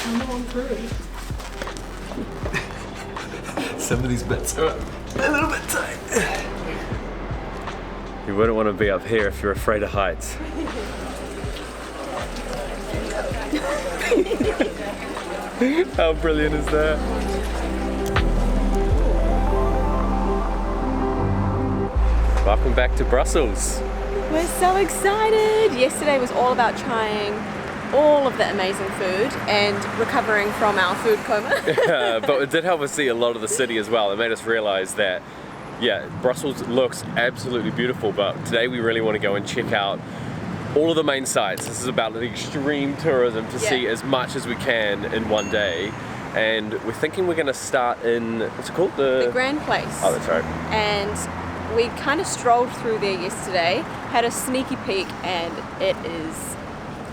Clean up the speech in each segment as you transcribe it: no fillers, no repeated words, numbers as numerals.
Come on through. Some of these bits are a little bit tight. You wouldn't want to be up here if you're afraid of heights. How brilliant is that? Welcome back to Brussels. We're so excited! Yesterday was all about trying all of the amazing food and recovering from our food coma. But it did help us see a lot of the city as well. It made us realize that, yeah, Brussels looks absolutely beautiful, but today we really want to go and check out all of the main sites. This is about the extreme tourism to see as much as we can in one day. And we're thinking we're going to start in, what's it called? The Grand Place. Oh, that's right. And we kind of strolled through there yesterday, had a sneaky peek, and it is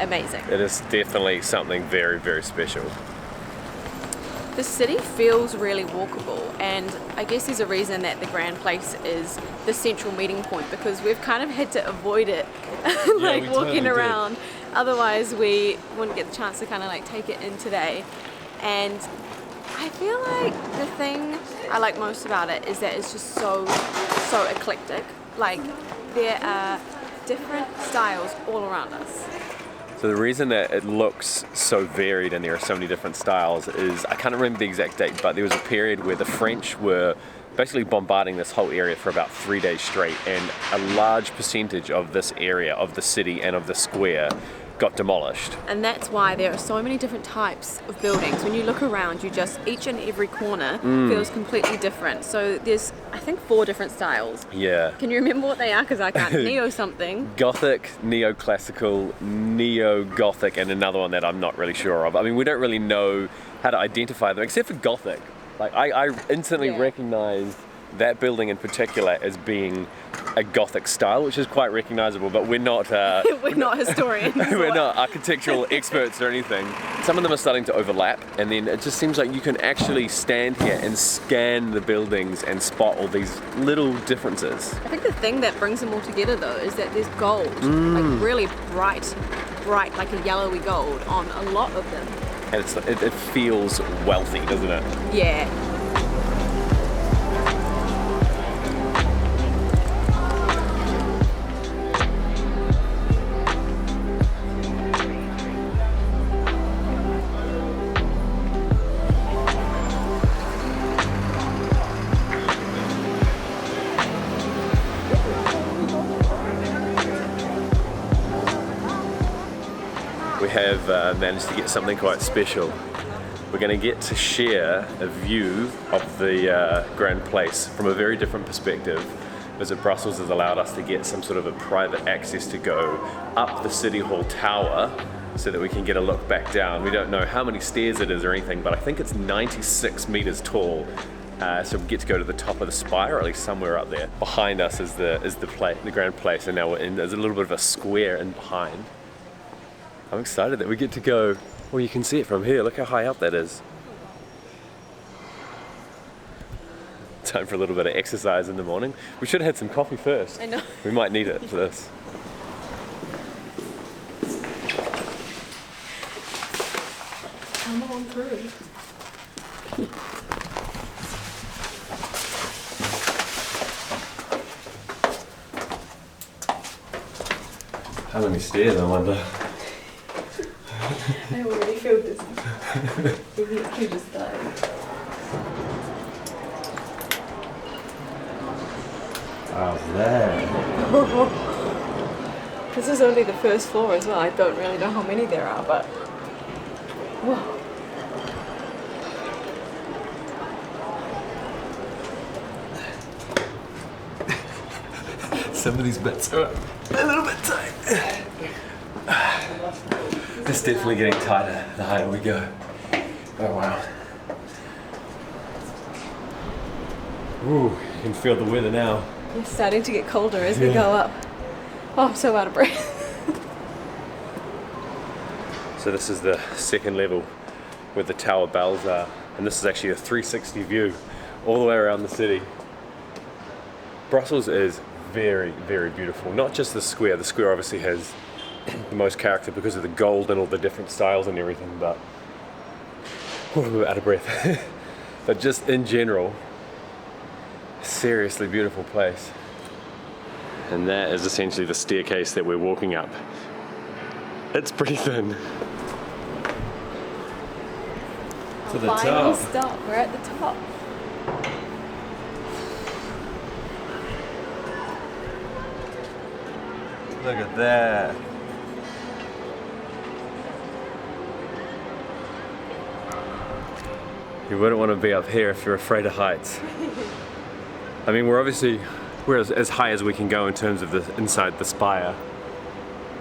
amazing. It is definitely something very, very special. The city feels really walkable, and I guess there's a reason that the Grand Place is the central meeting point, because we've kind of had to avoid it like we walking totally around. Otherwise we wouldn't get the chance to kind of like take it in today. And I feel like the thing I like most about it is that it's just so eclectic. Like, there are different styles all around us. So the reason that it looks so varied and there are so many different styles is, I can't remember the exact date, but there was a period where the French were basically bombarding this whole area for about 3 days straight, and a large percentage of this area, of the city and of the square, got demolished. And that's why there are so many different types of buildings. When you look around, each and every corner feels completely different. So there's, I think, 4 different styles. Yeah. Can you remember what they are? Because I can't. Neo something. Gothic, neoclassical, neo-Gothic, and another one that I'm not really sure of. I mean, we don't really know how to identify them, except for Gothic. Like, I instantly recognized that building in particular as being a Gothic style, which is quite recognizable, but we're not we're not historians. we're not architectural experts or anything. Some of them are starting to overlap, and then it just seems like you can actually stand here and scan the buildings and spot all these little differences. I think the thing that brings them all together though is that there's gold, like really bright, like a yellowy gold on a lot of them. And it feels wealthy, doesn't it? Yeah. We have managed to get something quite special. We're going to get to share a view of the Grand Place from a very different perspective. Visit Brussels has allowed us to get some sort of a private access to go up the City Hall tower so that we can get a look back down. We don't know how many stairs it is or anything, but I think it's 96 meters tall. So we get to go to the top of the spire, or at least somewhere up there. Behind us is the Grand Place, and now there's a little bit of a square in behind. I'm excited that we get to go. Well, you can see it from here. Look how high up that is. Time for a little bit of exercise in the morning. We should have had some coffee first. I know. We might need it for this. Come on through. How many stairs, I wonder? I already feel dizzy. We literally just died. How's that? This is only the first floor as well. I don't really know how many there are, but whoa. Some of these bits are a little bit tight. It's definitely getting tighter the higher we go. Oh wow. Ooh, you can feel the weather now. It's starting to get colder as we go up. Oh, I'm so out of breath. So this is the second level where the tower bells are, and this is actually a 360 view all the way around the city. Brussels is very, very beautiful. Not just the square. The square obviously has the most character because of the gold and all the different styles and everything, but Ooh, out of breath. But just in general, seriously beautiful place. And that is essentially the staircase that we're walking up. It's pretty thin. To the Finally top. stop. We're at the top. Look at that. You wouldn't want to be up here if you're afraid of heights. I mean, we're as high as we can go in terms of the inside the spire.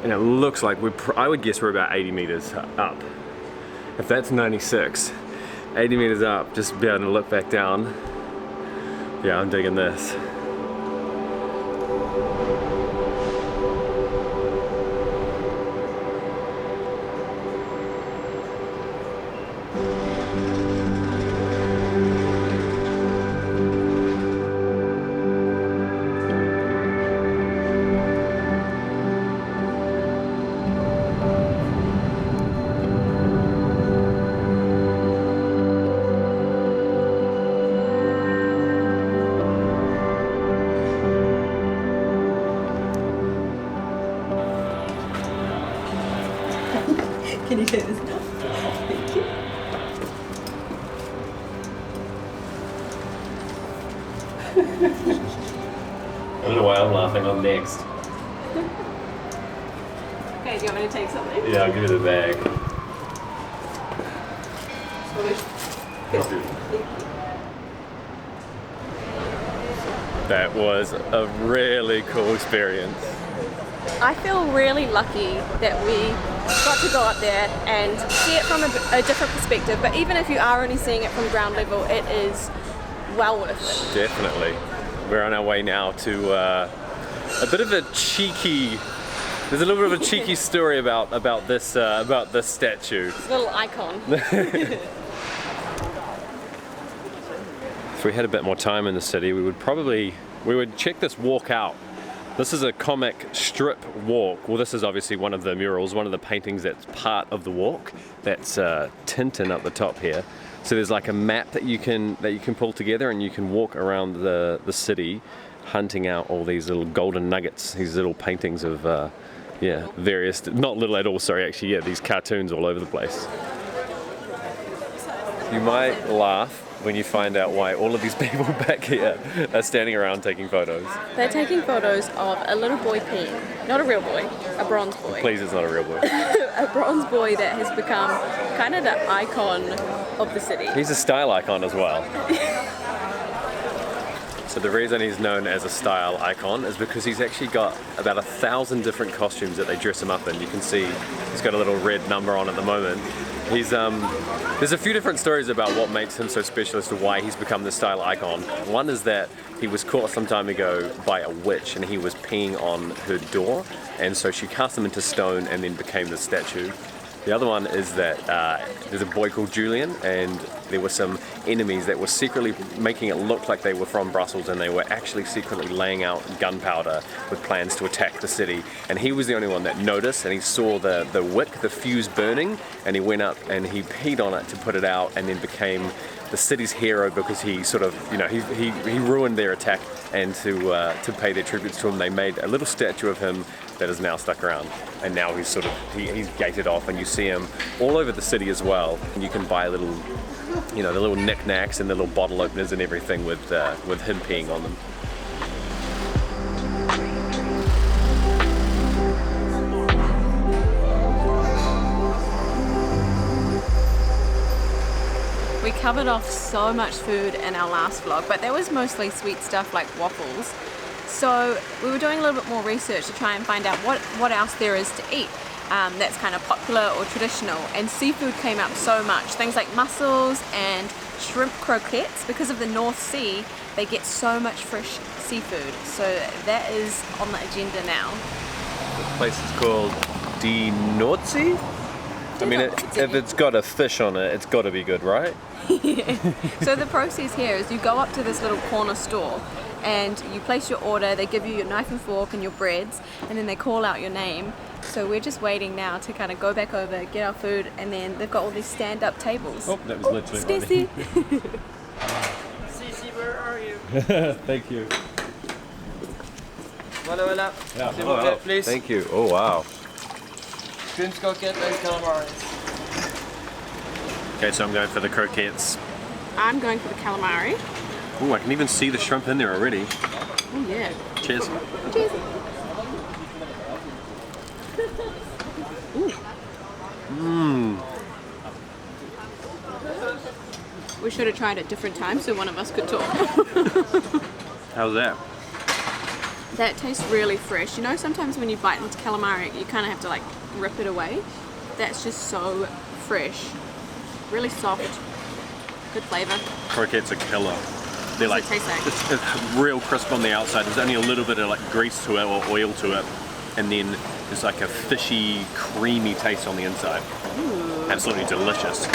And it looks like I would guess we're about 80 meters up. If that's 96, 80 meters up, just to be able to look back down. Yeah, I'm digging this. Can you take this now? Thank you. I don't know why I'm laughing, I'm next. Okay, do you want me to take something? Yeah, I'll give you the bag. That was a really cool experience. I feel really lucky that we got to go up there and see it from a different perspective, but even if you are only seeing it from ground level, it is well worth it. Definitely. We're on our way now to a bit of a cheeky, there's a little bit of a cheeky story about this statue. It's a little icon. If we had a bit more time in the city, we would check this walk out. This is a comic strip walk. Well, this is obviously one of the murals, one of the paintings that's part of the walk. That's Tintin up the top here. So there's like a map that you can pull together, and you can walk around the city, hunting out all these little golden nuggets, these little paintings of various, not little at all, sorry, actually, yeah, these cartoons all over the place. You might laugh when you find out why all of these people back here are standing around taking photos. They're taking photos of a little boy peeing. Not a real boy, a bronze boy. Please, it's not a real boy. A bronze boy that has become kind of the icon of the city. He's a style icon as well. So the reason he's known as a style icon is because he's actually got about 1,000 different costumes that they dress him up in. You can see he's got a little red number on at the moment. He's there's a few different stories about what makes him so special as to why he's become this style icon. One is that he was caught some time ago by a witch, and he was peeing on her door, and so she cast him into stone and then became the statue. The other one is that there's a boy called Julian, and there were some enemies that were secretly making it look like they were from Brussels, and they were actually secretly laying out gunpowder with plans to attack the city. And he was the only one that noticed, and he saw the wick, the fuse burning, and he went up and he peed on it to put it out, and then became the city's hero because he sort of, he ruined their attack, and to pay their tributes to him, they made a little statue of him that is now stuck around. And now he's he's gated off, and you see him all over the city as well. And you can buy little, the little knickknacks and the little bottle openers and everything with him peeing on them. We covered off so much food in our last vlog, but there was mostly sweet stuff like waffles. So we were doing a little bit more research to try and find out what else there is to eat that's kind of popular or traditional, and seafood came up so much. Things like mussels and shrimp croquettes. Because of the North Sea, they get so much fresh seafood. So that is on the agenda now. The place is called Die Nordsee? I mean, if it's got a fish on it, it's got to be good, right? Yeah. So the process here is you go up to this little corner store and you place your order. They give you your knife and fork and your breads, and then they call out your name, So we're just waiting now to kind of go back over, get our food, and then they've got all these stand-up tables. Oh, that was literally Stacey. Stacey, where are you? Thank you. Voilà, voilà. Yeah. S'il vous plaît, please. Thank you. Oh wow. Kunstkoket and calamari. Okay, so I'm going for the croquettes. I'm going for the calamari. Oh, I can even see the shrimp in there already. Oh yeah. Cheers. Cheers. We should have tried at different times so one of us could talk. How's that? That tastes really fresh. You know, sometimes when you bite into calamari, you kind of have to like rip it away. That's just so fresh. Really soft. Good flavour. Croquettes are killer. They're What like, does it taste like? it's real crisp on the outside. There's only a little bit of like grease to it or oil to it, and then there's like a fishy, creamy taste on the inside. Ooh. Absolutely delicious.